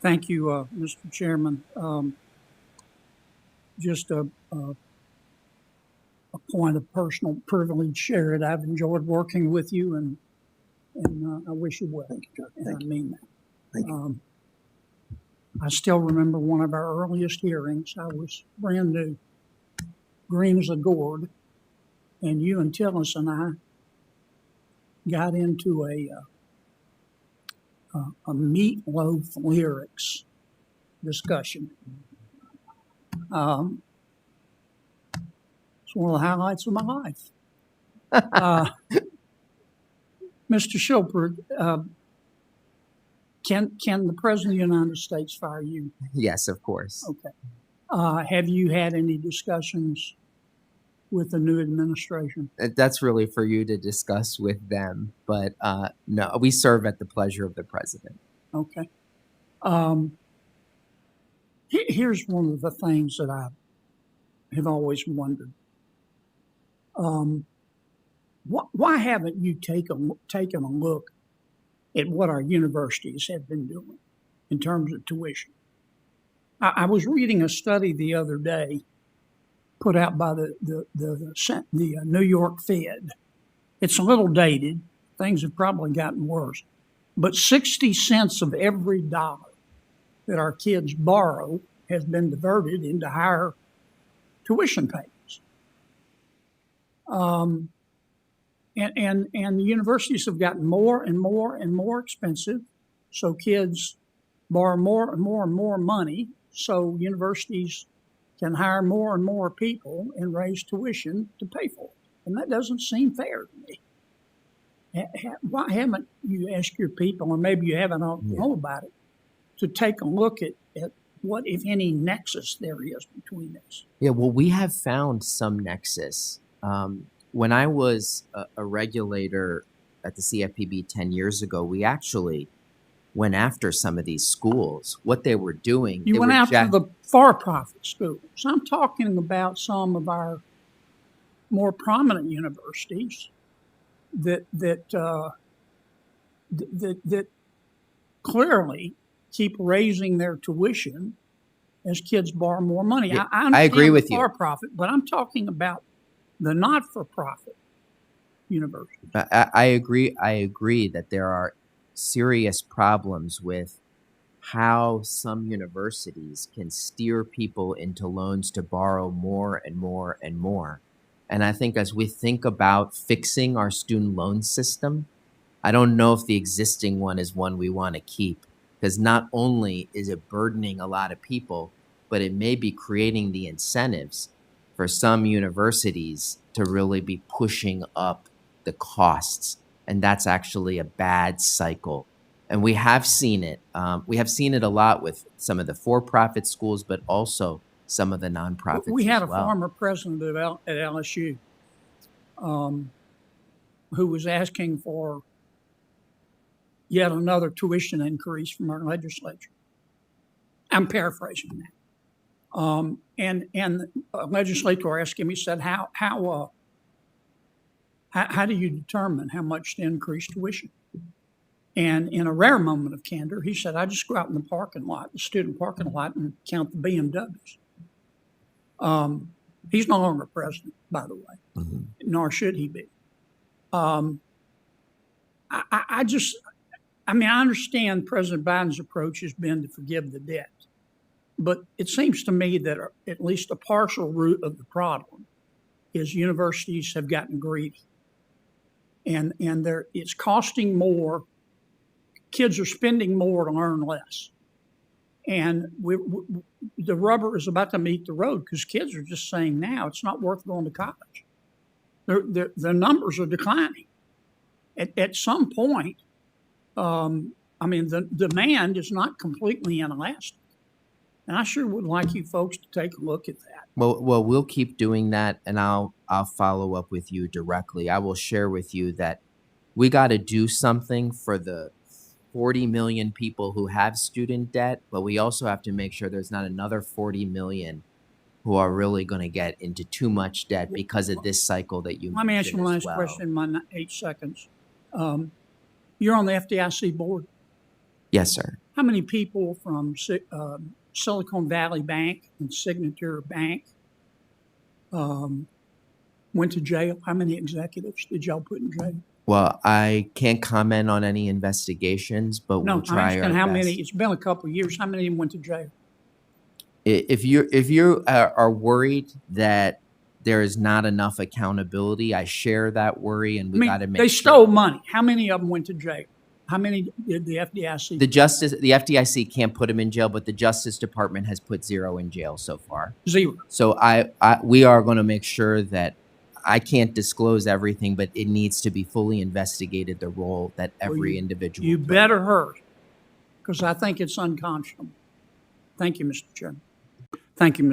Thank you, Mr. Chairman. Just a point of personal privilege, Sherrod. I've enjoyed working with you, and I wish you well. Thank you, Chuck. And Thank I you. mean that. Thank you. I still remember one of our earliest hearings. I was brand new, green as a gourd, and you and Tillis and I got into a meatloaf lyrics discussion. It's one of the highlights of my life. Mr. Shilberg, can the President of the United States fire you? Yes, of course. Okay. Have you had any discussions with the new administration? That's really for you to discuss with them. But no, we serve at the pleasure of the president. Okay. Here's one of the things that I have always wondered. Why haven't you taken a look at what our universities have been doing in terms of tuition? I was reading a study the other day put out by the New York Fed. It's a little dated. Things have probably gotten worse. But 60 cents of every dollar that our kids borrow has been diverted into higher tuition payments. And the universities have gotten more and more and more expensive. So kids borrow more and more and more money. So universities can hire more and more people and raise tuition to pay for it. And that doesn't seem fair to me. Why haven't you asked your people, or maybe you haven't know about it, to take a look at what, if any, nexus there is between this? Yeah, well, we have found some nexus. When I was a regulator at the CFPB 10 years ago, we actually went after some of these schools. What they were doing, you went after the for-profit schools. I'm talking about some of our more prominent universities that clearly keep raising their tuition as kids borrow more money. Yeah, I agree with you. For-profit, but I'm talking about the not-for-profit universities. I agree. I agree that there are serious problems with how some universities can steer people into loans to borrow more and more and more. And I think as we think about fixing our student loan system, I don't know if the existing one is one we want to keep, because not only is it burdening a lot of people, but it may be creating the incentives for some universities to really be pushing up the costs. And that's actually a bad cycle. And we have seen it. We have seen it a lot with some of the for-profit schools, but also some of the nonprofits. We had as a well. former president at LSU who was asking for yet another tuition increase from our legislature. I'm paraphrasing that. And a legislator asked him, he said, how do you determine how much to increase tuition? And in a rare moment of candor, he said, I just go out in the parking lot, the student parking lot, and count the BMWs. He's no longer president, by the way, nor should he be. I understand President Biden's approach has been to forgive the debt, but it seems to me that at least a partial root of the problem is universities have gotten greedy, and it's costing more. Kids are spending more to learn less, and the rubber is about to meet the road because kids are just saying now it's not worth going to college. The numbers are declining. At some point, the demand is not completely inelastic, and I sure would like you folks to take a look at that. Well, we'll keep doing that, and I'll follow up with you directly. I will share with you that we got to do something for the 40 million people who have student debt, but we also have to make sure there's not another 40 million who are really going to get into too much debt because of this cycle that you Let me ask you mentioned one as last well. question in my 8 seconds. You're on the FDIC board. Yes, sir. how many people from Silicon Valley Bank and Signature Bank went to jail? How many executives did y'all put in jail? Well, I can't comment on any investigations, but No, we'll I'm try our asking how best. many. It's been a couple of years. How many of them went to jail? If you are worried that there is not enough accountability, I share that worry, and I we mean, got to make they sure. stole money. How many of them went to jail? How many did the FDIC? The FDIC can't put them in jail, but the Justice Department has put 0 in jail so far. Zero. So we are going to make sure that I can't disclose everything, but it needs to be fully investigated, the role that every individual You played. better hurry, because I think it's unconscionable. Thank you, Mr. Chairman. Thank you, Mr.